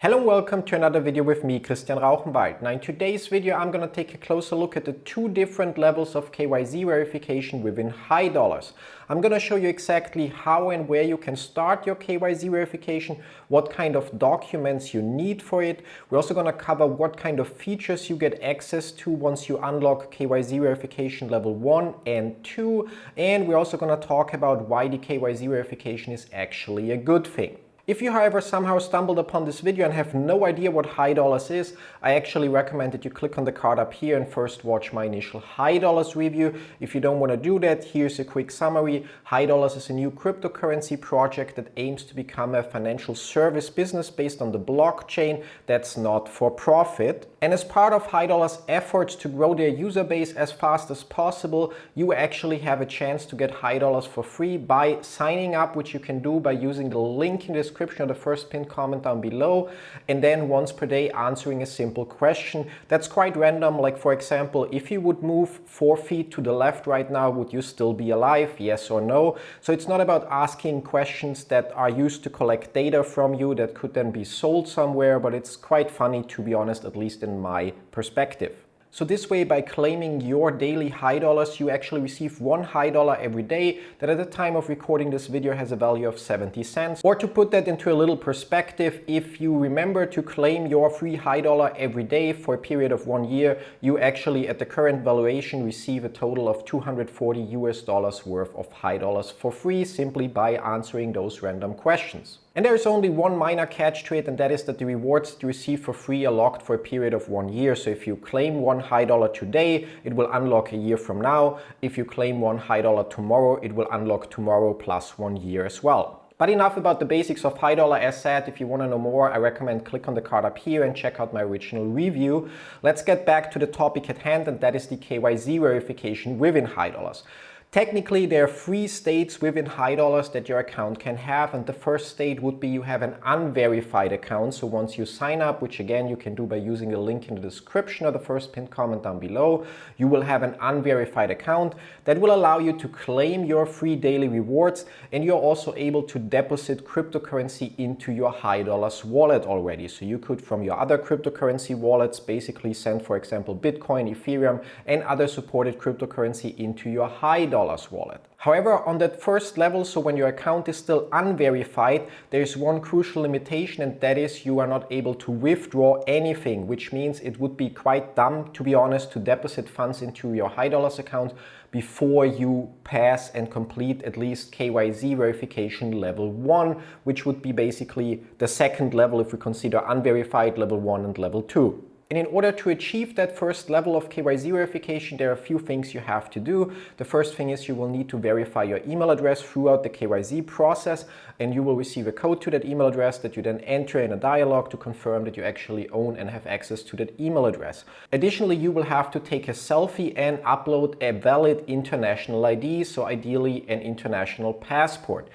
Hello and welcome to another video with me, Rauchenwald. Now in today's video I'm going to take a closer look at the two different levels of KYC verification within Hi Dollars. I'm going to show you exactly how and where you can start your KYC verification, what kind of documents you need for it. We're also going to cover what kind of features you get access to once you unlock KYC verification level 1 and 2, and we're also going to talk about why the KYC verification is actually a good thing. If you, however, somehow stumbled upon this video and have no idea what Hi Dollars is, I actually recommend that you click on the card up here and first watch my initial Hi Dollars review. If you don't want to do that, here's a quick summary. Hi Dollars is a new cryptocurrency project that aims to become a financial service business based on the blockchain that's not for profit. And as part of Hi Dollars' efforts to grow their user base as fast as possible, you actually have a chance to get Hi Dollars for free by signing up, which you can do by using the link in the description or the first pinned comment down below, and then once per day answering a simple question that's quite random, like for example, if you would move 4 feet to the left right now, would you still be alive? Yes or no? So it's not about asking questions that are used to collect data from you that could then be sold somewhere, but it's quite funny, to be honest, at least in my perspective. So this way, by claiming your daily Hi Dollars, you actually receive one Hi Dollar every day that at the time of recording this video has a value of 70 cents. Or to put that into a little perspective, if you remember to claim your free Hi Dollar every day for a period of 1 year, you actually at the current valuation receive a total of $240 worth of Hi Dollars for free simply by answering those random questions. And there is only one minor catch to it, and that is that the rewards that you receive for free are locked for a period of 1 year. So if you claim one Hi Dollar today, it will unlock a year from now. If you claim one Hi Dollar tomorrow, it will unlock tomorrow plus 1 year as well. But enough about the basics of Hi Dollar. As said, if you want to know more, I recommend click on the card up here and check out my original review. Let's get back to the topic at hand, and that is the KYC verification within Hi Dollars. Technically, there are 3 states within Hi Dollars that your account can have, and the first state would be you have an unverified account. So once you sign up, which again you can do by using the link in the description or the first pinned comment down below, you will have an unverified account that will allow you to claim your free daily rewards, and you're also able to deposit cryptocurrency into your Hi Dollars wallet already. So you could, from your other cryptocurrency wallets, basically send, for example, Bitcoin, Ethereum, and other supported cryptocurrency into your Hi Dollars wallet. However, on that first level, so when your account is still unverified, there is one crucial limitation, and that is you are not able to withdraw anything, which means it would be quite dumb, to be honest, to deposit funds into your Hi Dollars account before you pass and complete at least KYC verification level 1, which would be basically the second level if we consider unverified level 1 and level 2. And in order to achieve that first level of KYC verification, there are a few things you have to do. The first thing is you will need to verify your email address throughout the KYC process, and you will receive a code to that email address that you then enter in a dialog to confirm that you actually own and have access to that email address. Additionally, you will have to take a selfie and upload a valid international ID, so ideally an international passport.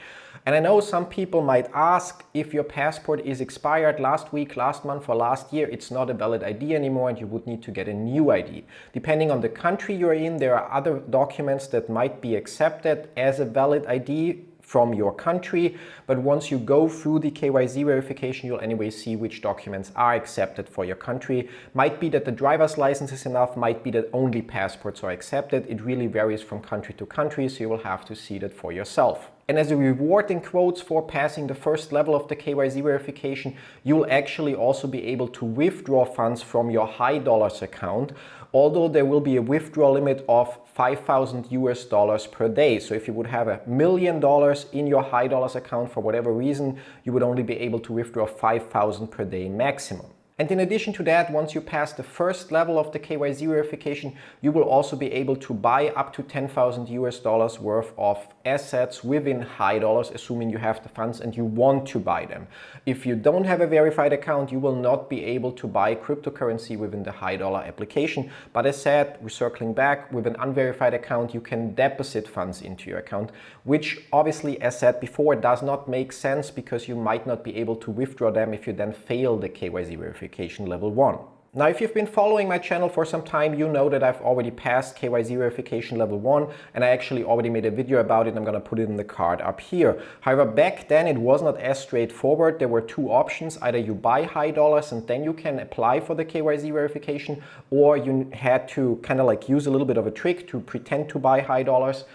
And I know some people might ask, if your passport is expired last week, last month, or last year, it's not a valid ID anymore and you would need to get a new ID. Depending on the country you're in, there are other documents that might be accepted as a valid ID from your country, but once you go through the KYC verification, you'll anyway see which documents are accepted for your country. Might be that the driver's license is enough, might be that only passports are accepted. It really varies from country to country, so you will have to see that for yourself. And as a reward in quotes for passing the first level of the KYC verification, you'll actually also be able to withdraw funds from your Hi Dollars account, although there will be a withdrawal limit of $5,000 per day. So if you would have $1 million in your Hi Dollars account for whatever reason, you would only be able to withdraw $5,000 per day maximum. And in addition to that, once you pass the first level of the KYC verification, you will also be able to buy up to $10,000 worth of assets within Hi Dollars, assuming you have the funds and you want to buy them. If you don't have a verified account, you will not be able to buy cryptocurrency within the Hi Dollar application. But as said, recircling back, with an unverified account, you can deposit funds into your account, which obviously, as said before, does not make sense because you might not be able to withdraw them if you then fail the KYC verification level 1. Now, if you've been following my channel for some time, you know that I've already passed KYC verification level 1, and I actually already made a video about it. I'm going to put it in the card up here. However, back then it was not as straightforward. There were two options. Either you buy Hi Dollars and then you can apply for the KYC verification, or you had to kind of like use a little bit of a trick to pretend to buy Hi Dollars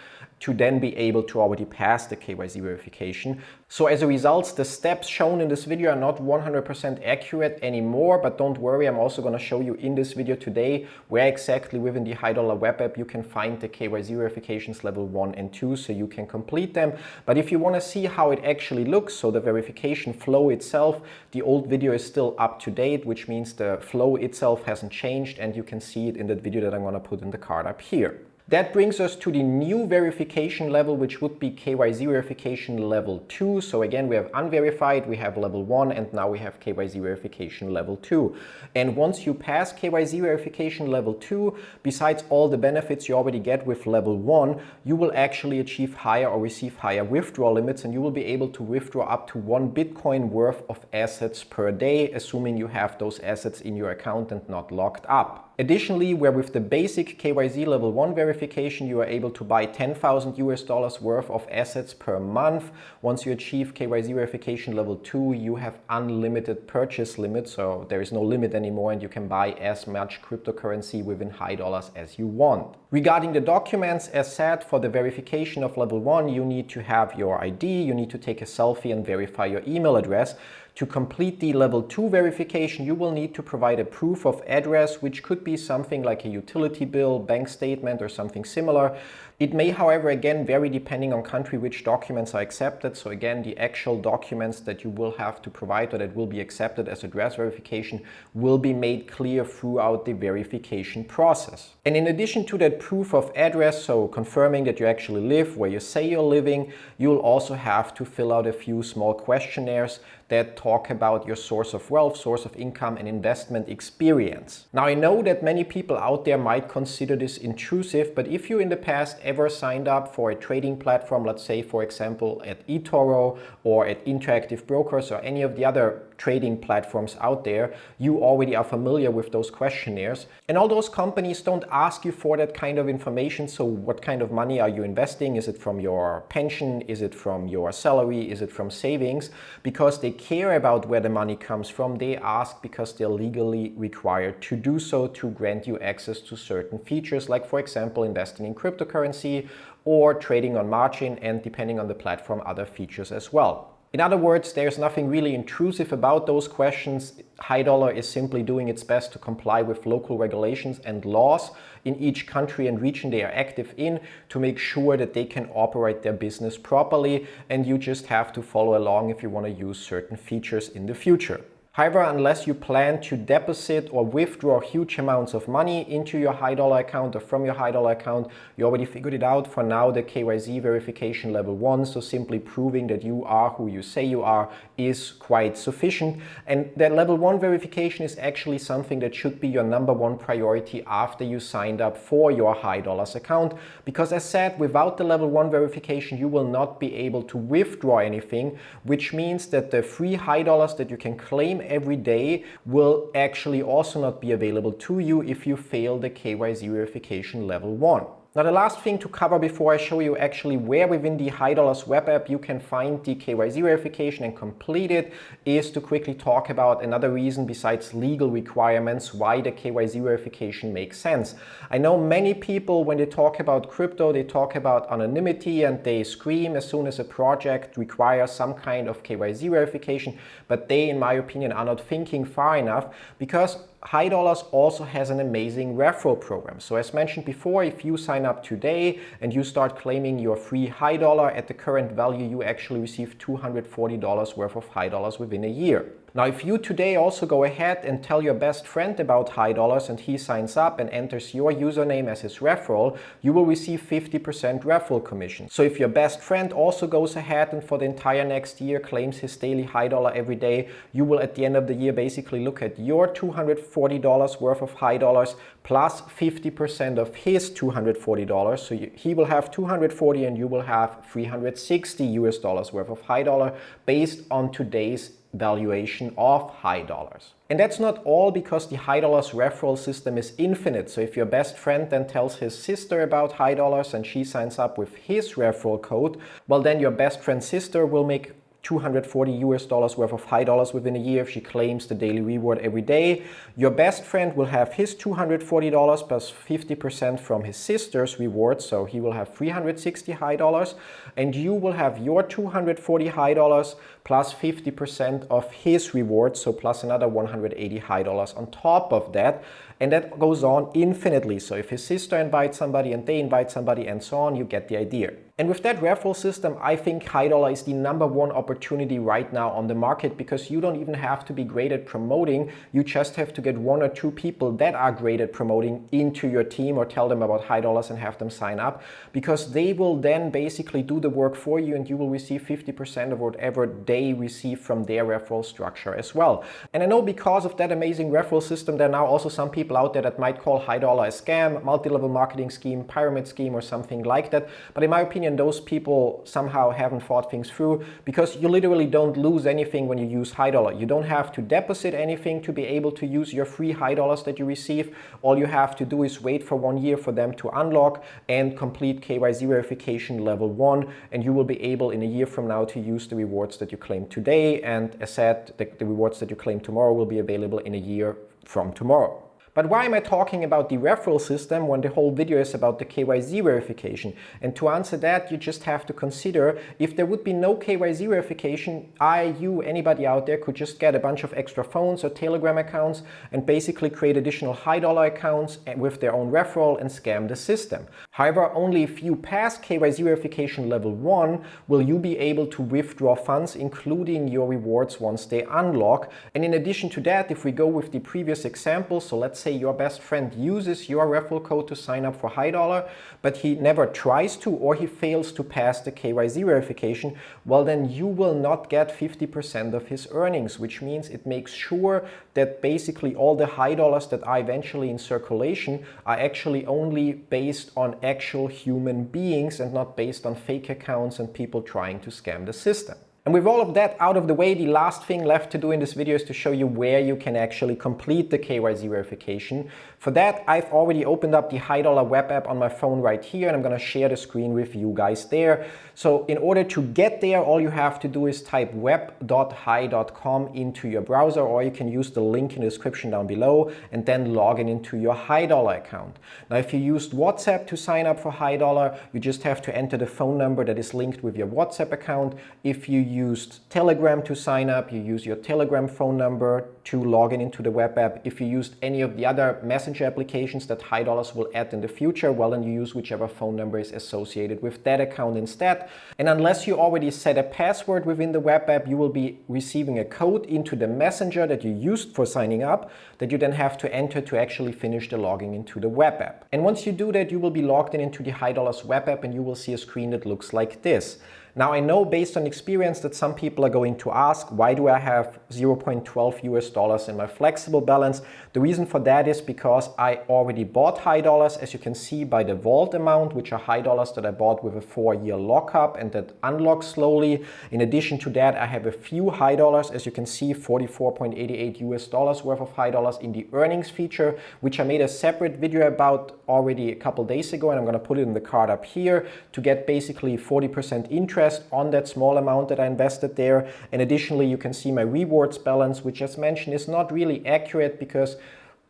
to then be able to already pass the KYC verification. So as a result, the steps shown in this video are not 100% accurate anymore, but don't worry, I'm also going to show you in this video today where exactly within the Hi Dollar web app you can find the KYC verifications level 1 and 2 so you can complete them. But if you want to see how it actually looks, so the verification flow itself, the old video is still up to date, which means the flow itself hasn't changed, and you can see it in that video that I'm going to put in the card up here. That brings us to the new verification level, which would be KYC verification level 2. So again, we have unverified, we have level 1, and now we have KYC verification level 2. And once you pass KYC verification level 2, besides all the benefits you already get with level 1, you will actually achieve higher or receive higher withdrawal limits, and you will be able to withdraw up to 1 Bitcoin worth of assets per day, assuming you have those assets in your account and not locked up. Additionally, where with the basic KYC level 1 verification, you are able to buy $10,000 worth of assets per month. Once you achieve KYC verification level 2, you have unlimited purchase limit, so there is no limit anymore, and you can buy as much cryptocurrency within Hi Dollars as you want. Regarding the documents, as said, for the verification of level 1, you need to have your ID, you need to take a selfie and verify your email address. To complete the level 2 verification, you will need to provide a proof of address, which could be something like a utility bill, bank statement, or something similar. It may, however, again vary depending on country which documents are accepted. So again, the actual documents that you will have to provide or that will be accepted as address verification will be made clear throughout the verification process. And in addition to that proof of address, so confirming that you actually live where you say you're living, you'll also have to fill out a few small questionnaires that talk about your source of wealth, source of income, and investment experience. Now, I know that many people out there might consider this intrusive, but if you in the past ever signed up for a trading platform, let's say for example at eToro or at Interactive Brokers or any of the other trading platforms out there, you already are familiar with those questionnaires. And all those companies don't ask you for that kind of information. So what kind of money are you investing? Is it from your pension? Is it from your salary? Is it from savings? Because they care about where the money comes from. They ask because they're legally required to do so to grant you access to certain features, like for example investing in cryptocurrency or trading on margin, and depending on the platform, other features as well. In other words, there's nothing really intrusive about those questions. Hi Dollar is simply doing its best to comply with local regulations and laws in each country and region they are active in to make sure that they can operate their business properly, and you just have to follow along if you want to use certain features in the future. However, unless you plan to deposit or withdraw huge amounts of money into your Hi Dollar account or from your Hi Dollar account, you already figured it out. For now, the KYC verification level 1, so simply proving that you are who you say you are, is quite sufficient. And that level 1 verification is actually something that should be your #1 priority after you signed up for your Hi Dollars account. Because as said, without the level 1 verification, you will not be able to withdraw anything, which means that the free Hi Dollars that you can claim every day will actually also not be available to you if you fail the KYC verification level 1. Now, the last thing to cover before I show you actually where within the Hi Dollars web app you can find the KYC verification and complete it is to quickly talk about another reason besides legal requirements why the KYC verification makes sense. I know many people, when they talk about crypto, they talk about anonymity and they scream as soon as a project requires some kind of KYC verification, but they, in my opinion, are not thinking far enough, because Hi Dollars also has an amazing referral program. So as mentioned before, if you sign up today and you start claiming your free Hi Dollar at the current value, you actually receive $240 worth of Hi Dollars within a year. Now, if you today also go ahead and tell your best friend about Hi Dollars and he signs up and enters your username as his referral, you will receive 50% referral commission. So if your best friend also goes ahead and for the entire next year claims his daily Hi Dollar every day, you will at the end of the year basically look at your $240 worth of Hi Dollars plus 50% of his $240. So he will have 240 and you will have $360 worth of Hi Dollar based on today's valuation of Hi Dollars. And that's not all, because the Hi Dollars referral system is infinite. So if your best friend then tells his sister about Hi Dollars and she signs up with his referral code, well, then your best friend's sister will make $240 worth of Hi Dollars within a year if she claims the daily reward every day. Your best friend will have his $240 plus 50% from his sister's reward, so he will have 360 Hi Dollars, and you will have your 240 Hi Dollars plus 50% of his reward, so plus another 180 Hi Dollars on top of that. And that goes on infinitely. So if his sister invites somebody and they invite somebody and so on, you get the idea. And with that referral system, I think Hi Dollar is the #1 opportunity right now on the market, because you don't even have to be great at promoting. You just have to get 1 or 2 people that are great at promoting into your team, or tell them about Hi Dollars and have them sign up, because they will then basically do the work for you, and you will receive 50% of whatever they receive from their referral structure as well. And I know because of that amazing referral system, there are now also some people out there that might call Hi Dollar a scam, multi-level marketing scheme, pyramid scheme, or something like that. But in my opinion, those people somehow haven't thought things through, because you literally don't lose anything when you use Hi Dollar. You don't have to deposit anything to be able to use your free Hi Dollars that you receive. All you have to do is wait for 1 year for them to unlock and complete KYC verification level 1, and you will be able in a year from now to use the rewards that you claim today. And as said, the rewards that you claim tomorrow will be available in a year from tomorrow. But why am I talking about the referral system when the whole video is about the KYC verification? And to answer that, you just have to consider, if there would be no KYC verification, anybody out there could just get a bunch of extra phones or Telegram accounts and basically create additional Hi Dollar accounts with their own referral and scam the system. However, only if you pass KYC verification level 1 will you be able to withdraw funds, including your rewards, once they unlock. And in addition to that, if we go with the previous example, so let's say your best friend uses your referral code to sign up for Hi Dollar, but he never tries to, or he fails to pass the KYC verification, well, then you will not get 50% of his earnings, which means it makes sure that basically all the Hi Dollars that are eventually in circulation are actually only based on actual human beings and not based on fake accounts and people trying to scam the system. And with all of that out of the way, the last thing left to do in this video is to show you where you can actually complete the KYC verification. For that, I've already opened up the Hi Dollar web app on my phone right here, and I'm going to share the screen with you guys there. So in order to get there, all you have to do is type web.hi.com into your browser, or you can use the link in the description down below and then log in into your Hi Dollar account. Now, if you used WhatsApp to sign up for Hi Dollar, you just have to enter the phone number that is linked with your WhatsApp account. If you used Telegram to sign up, you use your Telegram phone number to log in into the web app. If you used any of the other messenger applications that Hi Dollars will add in the future, well, then you use whichever phone number is associated with that account instead. And unless you already set a password within the web app, you will be receiving a code into the messenger that you used for signing up that you then have to enter to actually finish the logging into the web app. And once you do that, you will be logged in into the Hi Dollars web app, and you will see a screen that looks like this. Now, I know based on experience that some people are going to ask, why do I have $0.12 in my flexible balance? The reason for that is because I already bought Hi Dollars, as you can see by the vault amount, which are Hi Dollars that I bought with a 4-year lockup and that unlocks slowly. In addition to that, I have a few Hi Dollars, as you can see, $44.88 worth of Hi Dollars in the earnings feature, which I made a separate video about already a couple days ago, and I'm going to put it in the card up here to get basically 40% interest on that small amount that I invested there. And additionally, you can see my rewards balance, which, as mentioned, is not really accurate, because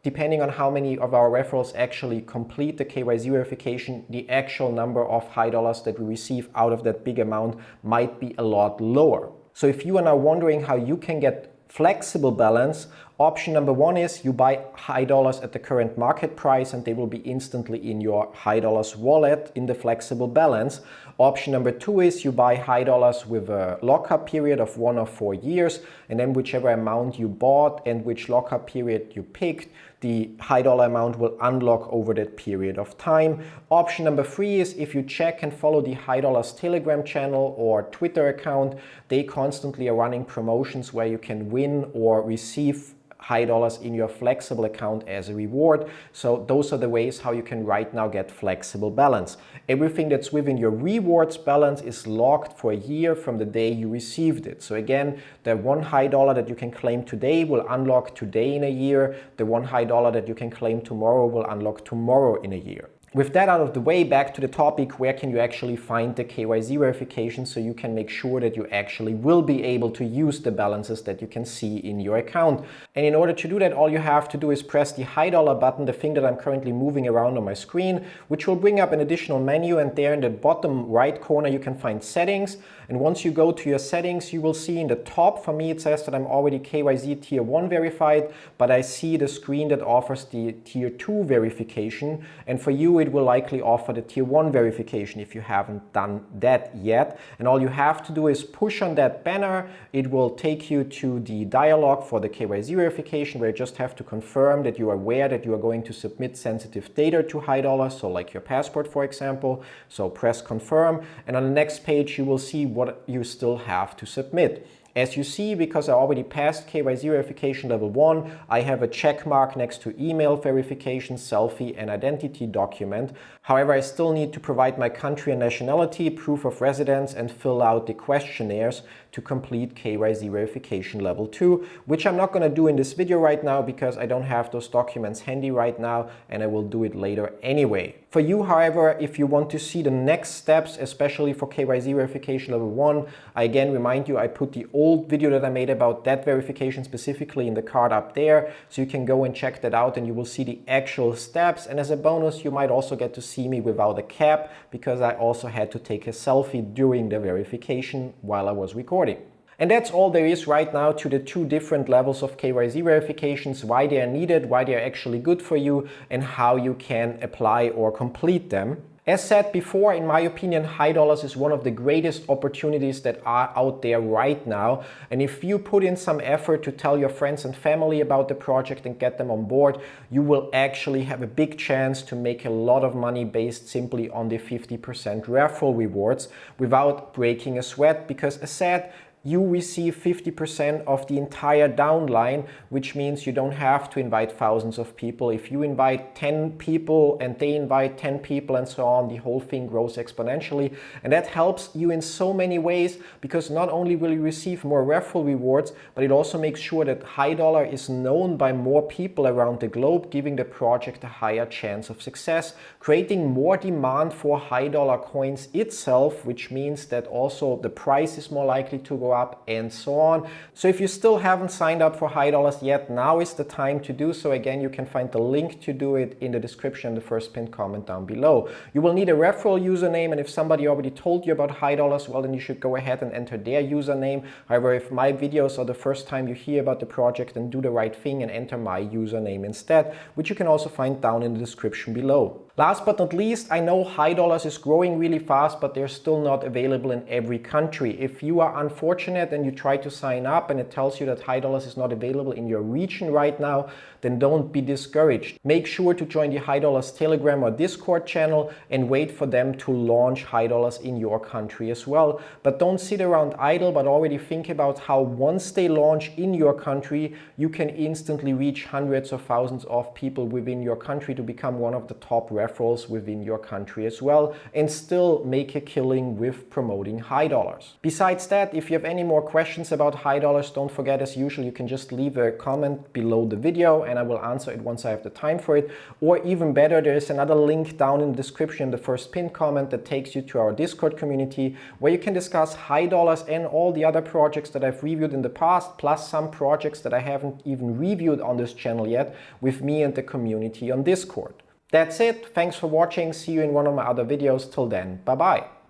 depending on how many of our referrals actually complete the KYC verification, the actual number of Hi Dollars that we receive out of that big amount might be a lot lower. So if you are now wondering how you can get flexible balance, option number 1 is you buy Hi Dollars at the current market price, and they will be instantly in your Hi Dollars wallet in the flexible balance. Option number 2 is you buy Hi Dollars with a lockup period of 1 or 4 years, and then whichever amount you bought and which lockup period you picked, the Hi Dollar amount will unlock over that period of time. Option number 3 is if you check and follow the Hi Dollars Telegram channel or Twitter account, they constantly are running promotions where you can win or receive Hi Dollars in your flexible account as a reward. So those are the ways how you can right now get flexible balance. Everything that's within your rewards balance is locked for a year from the day you received it. So again, the one Hi Dollar that you can claim today will unlock today in a year. The one Hi Dollar that you can claim tomorrow will unlock tomorrow in a year. With that out of the way, back to the topic, where can you actually find the KYC verification so you can make sure that you actually will be able to use the balances that you can see in your account. And in order to do that, all you have to do is press the Hi Dollar button, the thing that I'm currently moving around on my screen, which will bring up an additional menu, and there in the bottom right corner you can find settings. And once you go to your settings, you will see in the top, for me it says that I'm already KYC Tier 1 verified, but I see the screen that offers the Tier 2 verification, and for you it will likely offer the Tier 1 verification if you haven't done that yet. And all you have to do is push on that banner. It will take you to the dialog for the KYC verification, where you just have to confirm that you are aware that you are going to submit sensitive data to Hi Dollars, so like your passport, for example. So press confirm, and on the next page you will see what you still have to submit. As you see, because I already passed KYC verification level 1, I have a check mark next to email verification, selfie and identity document. However, I still need to provide my country and nationality, proof of residence, and fill out the questionnaires to complete KYC verification level 2, which I'm not going to do in this video right now because I don't have those documents handy right now, and I will do it later anyway. For you, however, if you want to see the next steps, especially for KYC verification level 1, I again remind you I put the old video that I made about that verification specifically in the card up there, so you can go and check that out and you will see the actual steps. And as a bonus, you might also get to see me without a cap, because I also had to take a selfie during the verification while I was recording. And that's all there is right now to the two different levels of KYC verifications, why they are needed, why they are actually good for you, and how you can apply or complete them. As said before, in my opinion, Hi Dollars is one of the greatest opportunities that are out there right now. And if you put in some effort to tell your friends and family about the project and get them on board, you will actually have a big chance to make a lot of money based simply on the 50% referral rewards without breaking a sweat, because as said, you receive 50% of the entire downline, which means you don't have to invite thousands of people. If you invite 10 people and they invite 10 people and so on, the whole thing grows exponentially. And that helps you in so many ways, because not only will you receive more referral rewards, but it also makes sure that Hi Dollar is known by more people around the globe, giving the project a higher chance of success, creating more demand for Hi Dollar coins itself, which means that also the price is more likely to go up and so on. So if you still haven't signed up for Hi Dollars yet, now is the time to do so. Again, you can find the link to do it in the description, the first pinned comment down below. You will need a referral username, and if somebody already told you about Hi Dollars, well, then you should go ahead and enter their username. However, if my videos are the first time you hear about the project, then do the right thing and enter my username instead, which you can also find down in the description below. Last but not least, I know Hi Dollars is growing really fast, but they're still not available in every country. If you are unfortunate and you try to sign up and it tells you that Hi Dollars is not available in your region right now, then don't be discouraged. Make sure to join the Hi Dollars Telegram or Discord channel and wait for them to launch Hi Dollars in your country as well. But don't sit around idle, but already think about how once they launch in your country, you can instantly reach hundreds of thousands of people within your country to become one of the top referrals within your country as well, and still make a killing with promoting Hi Dollars. Besides that, if you have any more questions about Hi Dollars, don't forget, as usual, you can just leave a comment below the video and I will answer it once I have the time for it. Or even better, there is another link down in the description, the first pinned comment, that takes you to our Discord community, where you can discuss Hi Dollars and all the other projects that I've reviewed in the past, plus some projects that I haven't even reviewed on this channel yet, with me and the community on Discord. That's it. Thanks for watching. See you in one of my other videos. Till then, bye bye.